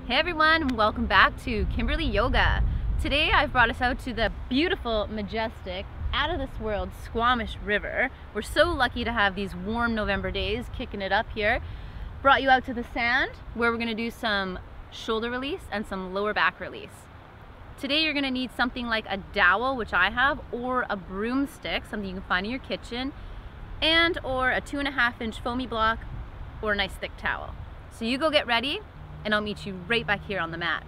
Hey everyone, welcome back to Kimberly Yoga. Today I've brought us out to the beautiful, majestic, out of this world Squamish River. We're so lucky to have these warm November days kicking it up here. Brought you out to the sand where we're going to do some shoulder release and some lower back release. Today you're going to need something like a dowel, which I have, or a broomstick, something you can find in your kitchen, and or a 2.5-inch foamy block or a nice thick towel. So you go get ready and I'll meet you right back here on the mat.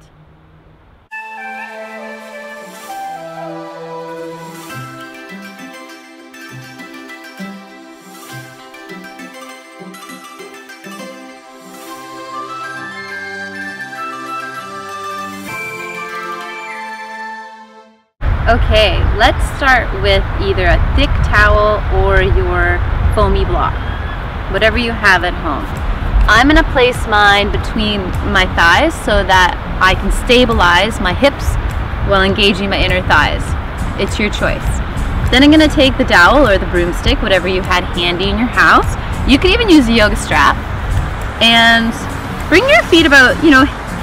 Okay, let's start with either a thick towel or your foamy block, whatever you have at home. I'm going to place mine between my thighs so that I can stabilize my hips while engaging my inner thighs. It's your choice. Then I'm going to take the dowel or the broomstick, whatever you had handy in your house. You could even use a yoga strap, and bring your feet about,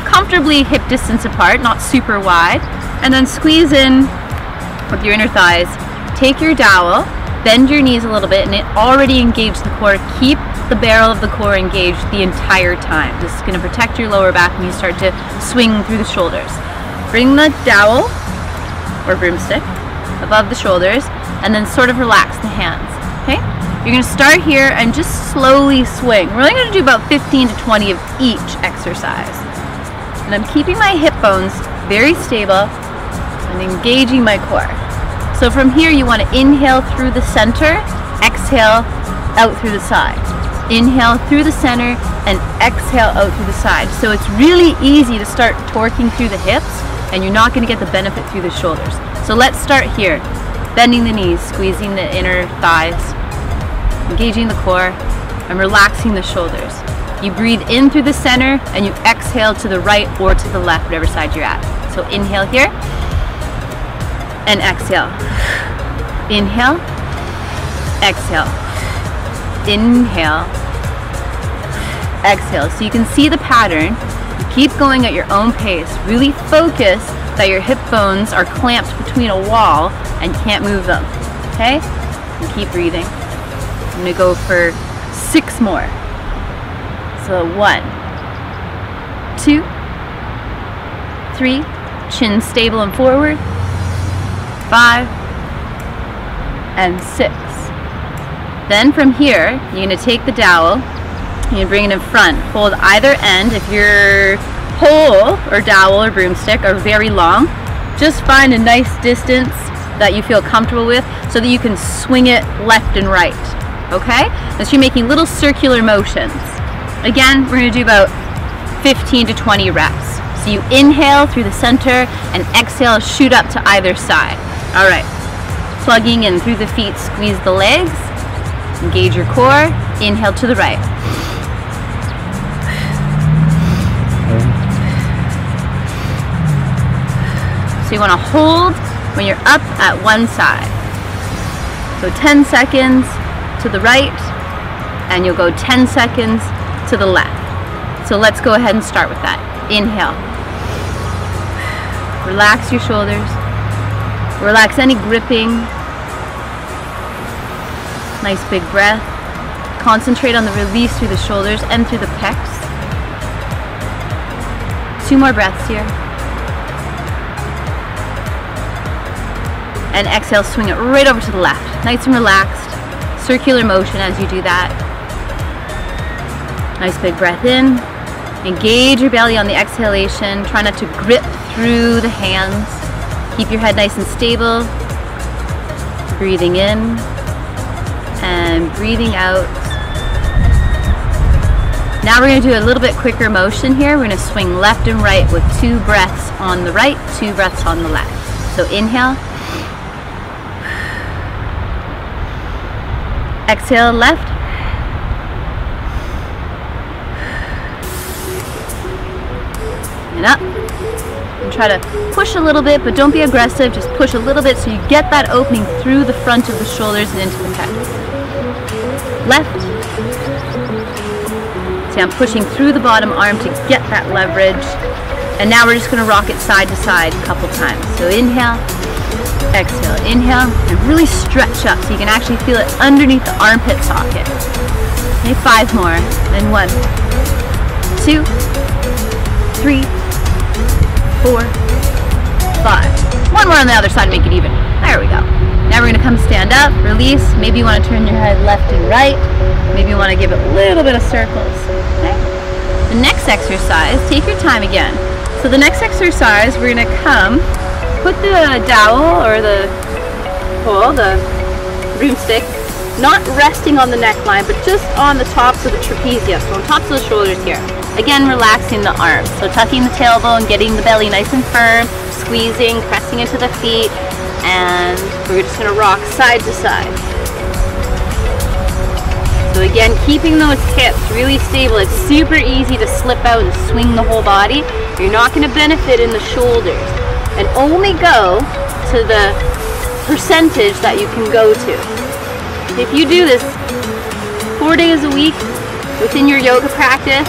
comfortably hip distance apart, not super wide, and then squeeze in with your inner thighs. Take your dowel, bend your knees a little bit, and it already engaged the core. Keep the barrel of the core engaged the entire time. This is going to protect your lower back when you start to swing through the shoulders. Bring the dowel or broomstick above the shoulders and then sort of relax the hands. Okay? You're going to start here and just slowly swing. We're only going to do about 15 to 20 of each exercise. And I'm keeping my hip bones very stable and engaging my core. So from here you want to inhale through the center, exhale out through the side. Inhale through the center and exhale out through the side. So it's really easy to start torquing through the hips and you're not going to get the benefit through the shoulders. So let's start here. Bending the knees, squeezing the inner thighs, engaging the core, and relaxing the shoulders. You breathe in through the center and you exhale to the right or to the left, whatever side you're at. So inhale here and exhale. Inhale, exhale. Inhale, exhale. So you can see the pattern. You keep going at your own pace. Really focus that your hip bones are clamped between a wall and you can't move them. Okay? And keep breathing. I'm going to go for 6 more. So 1, 2, 3, chin stable and forward, 5, and 6. Then from here, you're going to take the dowel, you're going to bring it in front. Hold either end. If your pole or dowel or broomstick are very long, just find a nice distance that you feel comfortable with so that you can swing it left and right. Okay? So you're making little circular motions. Again, we're going to do about 15 to 20 reps. So you inhale through the center and exhale, shoot up to either side. All right. Plugging in through the feet, squeeze the legs. Engage your core, inhale to the right. So you want to hold when you're up at one side. So 10 seconds to the right, and you'll go 10 seconds to the left. So let's go ahead and start with that. Inhale. Relax your shoulders. Relax any gripping. Nice big breath. Concentrate on the release through the shoulders and through the pecs. 2 more breaths here. And exhale, swing it right over to the left. Nice and relaxed. Circular motion as you do that. Nice big breath in. Engage your belly on the exhalation. Try not to grip through the hands. Keep your head nice and stable. Breathing in. And breathing out. Now we're going to do a little bit quicker motion here. We're going to swing left and right with 2 breaths on the right, 2 breaths on the left. So inhale. Exhale left. And up. And try to push a little bit, but don't be aggressive. Just push a little bit so you get that opening through the front of the shoulders and into the pecs. Left. See, I'm pushing through the bottom arm to get that leverage. And now we're just gonna rock it side to side a couple times. So inhale, exhale, inhale, and really stretch up so you can actually feel it underneath the armpit socket. Okay, 5 more, and 1, 2, 3, 4, 5. 1 more on the other side to make it even. There we go. Now we're gonna come stand up, release. Maybe you wanna turn your head left and right. Maybe you wanna give it a little bit of circles, okay? The next exercise, take your time again. So the next exercise, we're gonna come, put the dowel or the pole, the broomstick, not resting on the neckline, but just on the tops of the trapezia, so on tops of the shoulders here. Again, relaxing the arms. So tucking the tailbone, getting the belly nice and firm, squeezing, pressing into the feet, and we're just gonna rock side to side. So again, keeping those hips really stable. It's super easy to slip out and swing the whole body. You're not gonna benefit in the shoulders. And only go to the percentage that you can go to. If you do this 4 days a week within your yoga practice,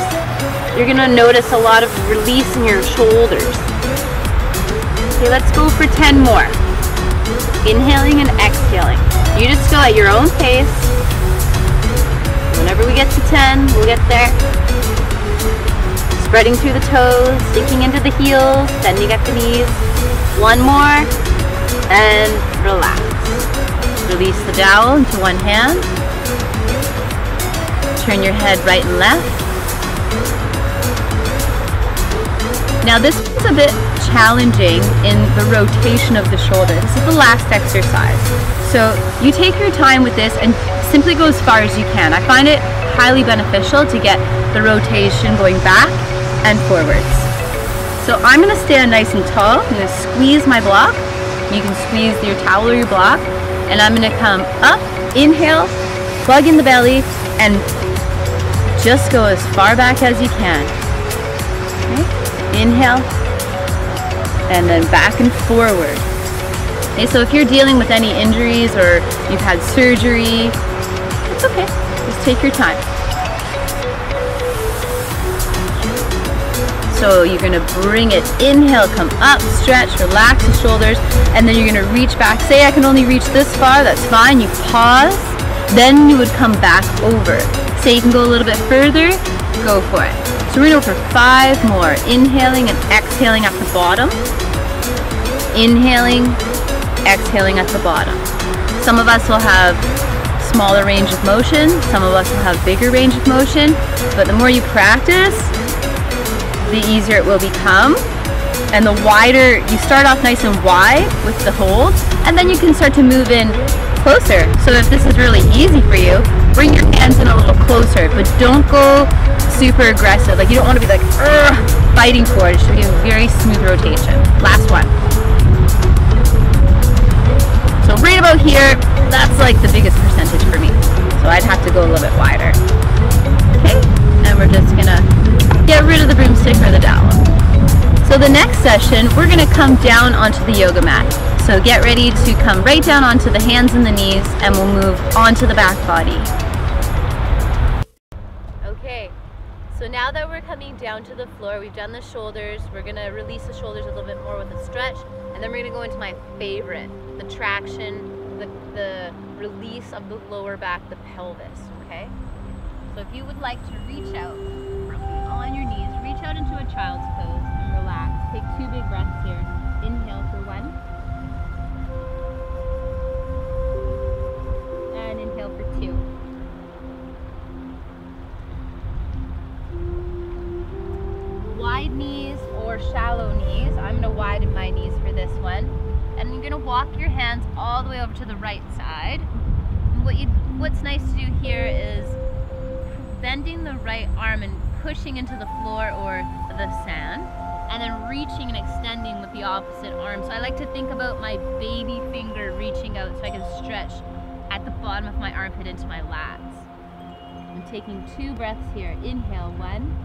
you're gonna notice a lot of release in your shoulders. Okay, let's go for 10 more. Inhaling and exhaling. You just go at your own pace. Whenever we get to 10, we'll get there. Spreading through the toes, sinking into the heels, bending at the knees. 1 more, and relax. Release the dowel into one hand. Turn your head right and left. Now this is a bit challenging in the rotation of the shoulder. This is the last exercise. So you take your time with this and simply go as far as you can. I find it highly beneficial to get the rotation going back and forwards. So I'm gonna stand nice and tall. I'm gonna squeeze my block. You can squeeze your towel or your block. And I'm gonna come up, inhale, plug in the belly, and just go as far back as you can. Okay? Inhale, and then back and forward. Okay, so if you're dealing with any injuries or you've had surgery, it's okay, just take your time. So you're gonna bring it, inhale, come up, stretch, relax the shoulders, and then you're gonna reach back. Say I can only reach this far, that's fine. You pause, then you would come back over. Say you can go a little bit further, go for it. So we're gonna go for 5 more. Inhaling and exhaling at the bottom. Inhaling, exhaling at the bottom. Some of us will have smaller range of motion, some of us will have bigger range of motion, but the more you practice, the easier it will become. And the wider, you start off nice and wide with the hold, and then you can start to move in closer. So if this is really easy for you, bring your hands in a little closer, but don't go super aggressive. Like you don't want to be like fighting for it. It should be a very smooth rotation. Last one. So right about here, that's like the biggest percentage for me. So I'd have to go a little bit wider. Okay, and we're just gonna get rid of the broomstick or the dowel. So the next session, we're gonna come down onto the yoga mat. So get ready to come right down onto the hands and the knees, and we'll move onto the back body. Okay, so now that we're coming down to the floor, we've done the shoulders. We're gonna release the shoulders a little bit more with a stretch, and then we're gonna go into my favorite, the traction, the release of the lower back, the pelvis, okay? So if you would like to reach out on your knees, reach out into a child's pose and relax. Take 2 big breaths here. Inhale for 1. And inhale for 2. Wide knees or shallow knees. I'm gonna widen my knees for this one. And you're gonna walk your hands all the way over to the right side. And what's nice to do here is bending the right arm and pushing into the floor or the sand, and then reaching and extending with the opposite arm. So I like to think about my baby finger reaching out so I can stretch at the bottom of my armpit into my lats. I'm taking 2 breaths here. Inhale, 1.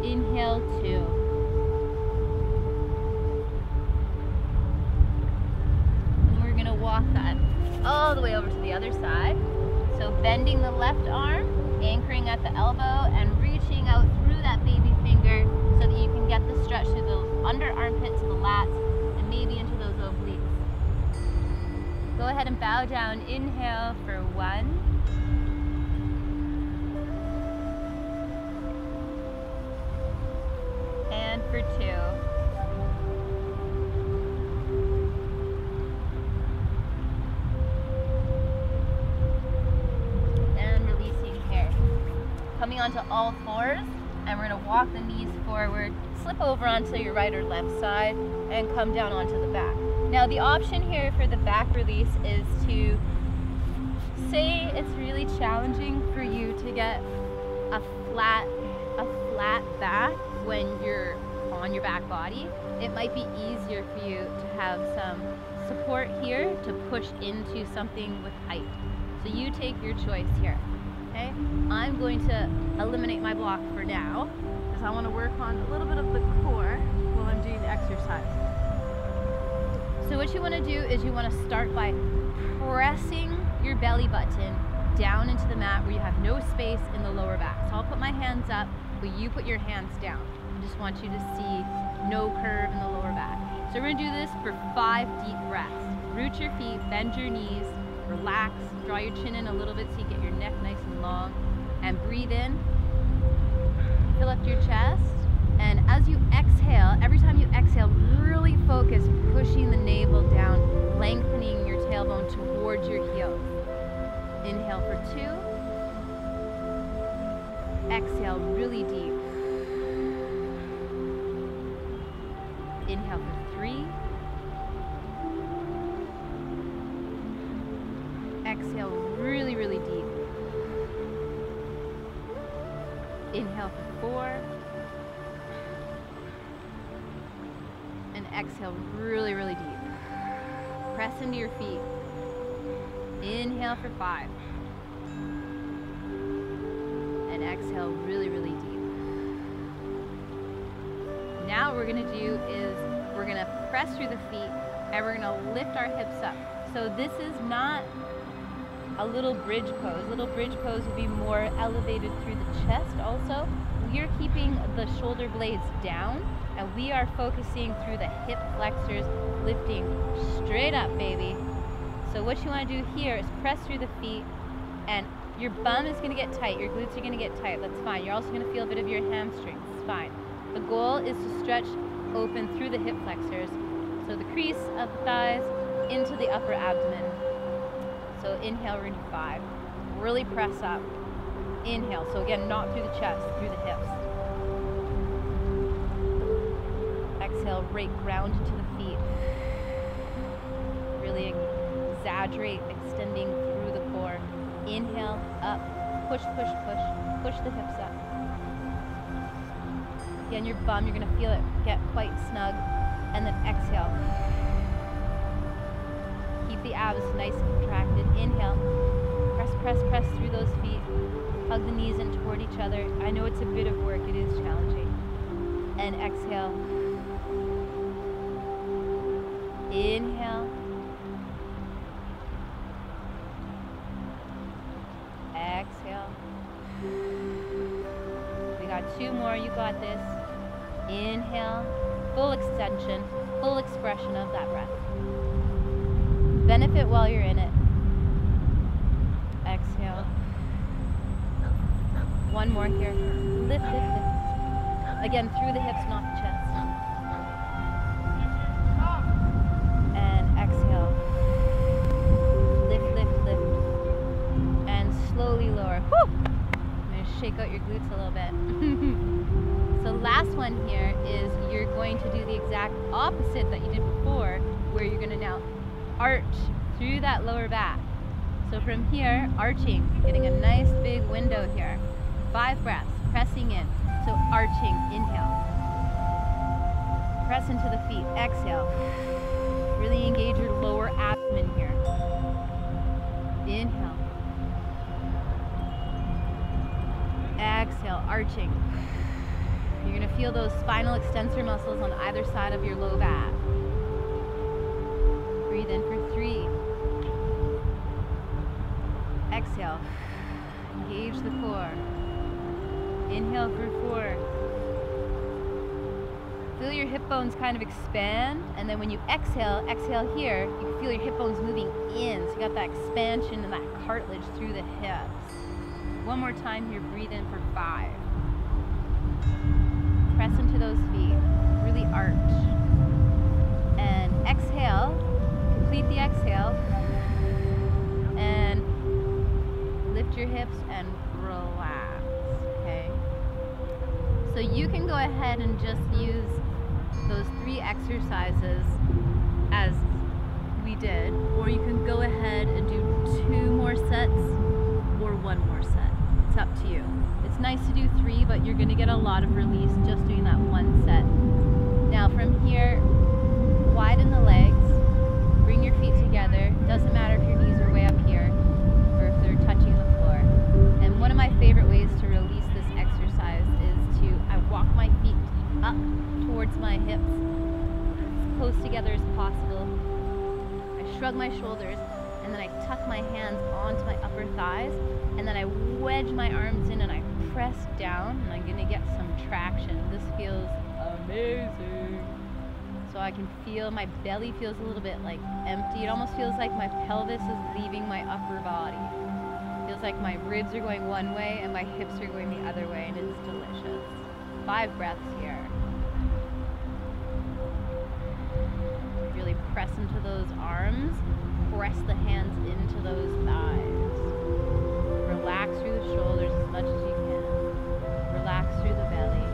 Inhale, 2. And we're gonna walk that all the way over to the other other side. So bending the left arm, anchoring at the elbow, and reaching out through that baby finger so that you can get the stretch through the under armpit to the lats and maybe into those obliques. Go ahead and bow down. Inhale for 1. And for 2. Coming onto all fours, and we're going to walk the knees forward, slip over onto your right or left side, and come down onto the back. Now the option here for the back release is to say it's really challenging for you to get a flat back when you're on your back body. It might be easier for you to have some support here to push into something with height. So you take your choice here. Okay, I'm going to eliminate my block for now because I want to work on a little bit of the core while I'm doing the exercise. So what you want to do is you want to start by pressing your belly button down into the mat where you have no space in the lower back. So I'll put my hands up, but you put your hands down. I just want you to see no curve in the lower back. So we're going to do this for 5 deep breaths. Root your feet, bend your knees, relax, draw your chin in a little bit so you get your neck nice and long, and breathe in, fill up your chest, and as you exhale, every time you exhale, really focus pushing the navel down, lengthening your tailbone towards your heels. Inhale for 2, exhale really deep, inhale for 3, exhale really, really deep. Inhale for 4. And exhale really, really deep. Press into your feet. Inhale for 5. And exhale really, really deep. Now what we're going to do is we're going to press through the feet and we're going to lift our hips up. So this is not a little bridge pose. Little bridge pose would be more elevated through the chest also. We are keeping the shoulder blades down and we are focusing through the hip flexors, lifting straight up, baby. So what you want to do here is press through the feet and your bum is going to get tight, your glutes are going to get tight, that's fine. You're also going to feel a bit of your hamstrings, it's fine. The goal is to stretch open through the hip flexors. So the crease of the thighs into the upper abdomen. So inhale, we're going to do 5. Really press up. Inhale. So again, not through the chest, through the hips. Exhale, rake ground into the feet. Really exaggerate extending through the core. Inhale, up, push, push, push. Push the hips up. Again, your bum, you're going to feel it get quite snug. And then exhale. Keep the abs nice and contracted. Inhale. Press, press, press through those feet. Hug the knees in toward each other. I know it's a bit of work. It is challenging. And exhale. Inhale. Exhale. We got 2 more. You got this. Inhale. Full extension. Full expression of that breath. Benefit while you're in it. Exhale. 1 more here. Lift, lift, lift. Again, through the hips, not the chest. And exhale. Lift, lift, lift. And slowly lower. Woo! I'm going to shake out your glutes a little bit. So last one here is you're going to do the exact opposite that you did before, where you're going to now arch through that lower back. So from here, arching, getting a nice big window here. 5 breaths, pressing in. So arching, inhale. Press into the feet, exhale. Really engage your lower abdomen here. Inhale. Exhale, arching. You're going to feel those spinal extensor muscles on either side of your low back. Breathe in for 3. exhale. Engage the core. Inhale for 4. Feel your hip bones kind of expand, and then when you exhale, exhale here, you can feel your hip bones moving in. So you got that expansion and that cartilage through the hips. One more time here, breathe in for 5. Press into those feet, really arch. And exhale, complete the exhale, and lift your hips and relax, okay? So you can go ahead and just use those 3 exercises as we did, or you can go ahead and do 2 more sets or 1 more set. It's up to you. It's nice to do 3, but you're gonna get a lot of release just doing that 1 set. Now from here, widen the legs, bring your feet together. Doesn't matter if your knees are way up here or if they're touching the floor. And one of my favorite ways to release this exercise is I walk my feet up towards my hips, as close together as possible. I shrug my shoulders, and then I tuck my hands onto my upper thighs, and then I wedge my arms in and I press down, and I'm gonna get some traction. This feels amazing. So I can feel my belly feels a little bit like empty. It almost feels like my pelvis is leaving my upper body. It feels like my ribs are going one way and my hips are going the other way, and it's delicious. 5 breaths here. Really press into those arms, press the hands into those thighs. Relax through the shoulders as much as you can. Relax through the belly.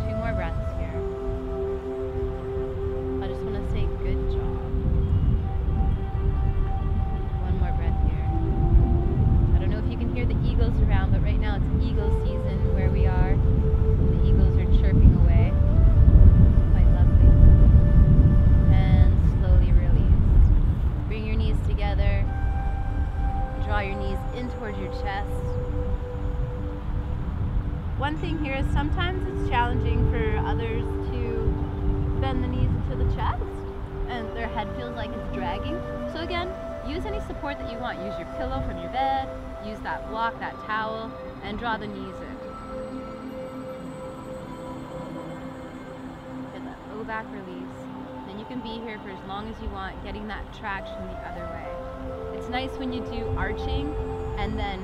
2 more breaths here. I just want to say good job. 1 more breath here. I don't know if you can hear the eagles around, but right now it's eagle season where we are. The eagles are chirping away. Quite lovely. And slowly release. Bring your knees together. Draw your knees in towards your chest. One thing here is sometimes it's challenging for others to bend the knees into the chest and their head feels like it's dragging. So again, use any support that you want. Use your pillow from your bed, use that block, that towel, and draw the knees in. Get that low back release. Then you can be here for as long as you want, getting that traction the other way. It's nice when you do arching and then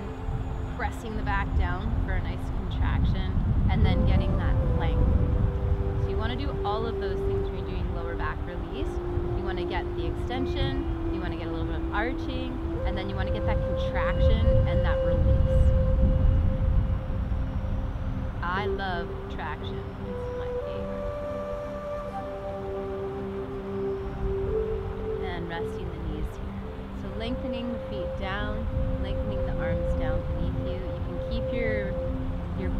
pressing the back down for a nice contraction and then getting that length. So you want to do all of those things when you're doing lower back release. You want to get the extension, you want to get a little bit of arching, and then you want to get that contraction and that release. I love traction. It's my favorite. And resting the knees here. So lengthening the feet down, lengthening the arms down beneath you. You can keep your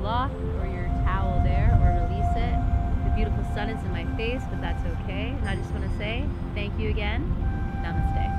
block or your towel there or release it. The beautiful sun is in my face, but that's okay. And I just want to say thank you again. Namaste.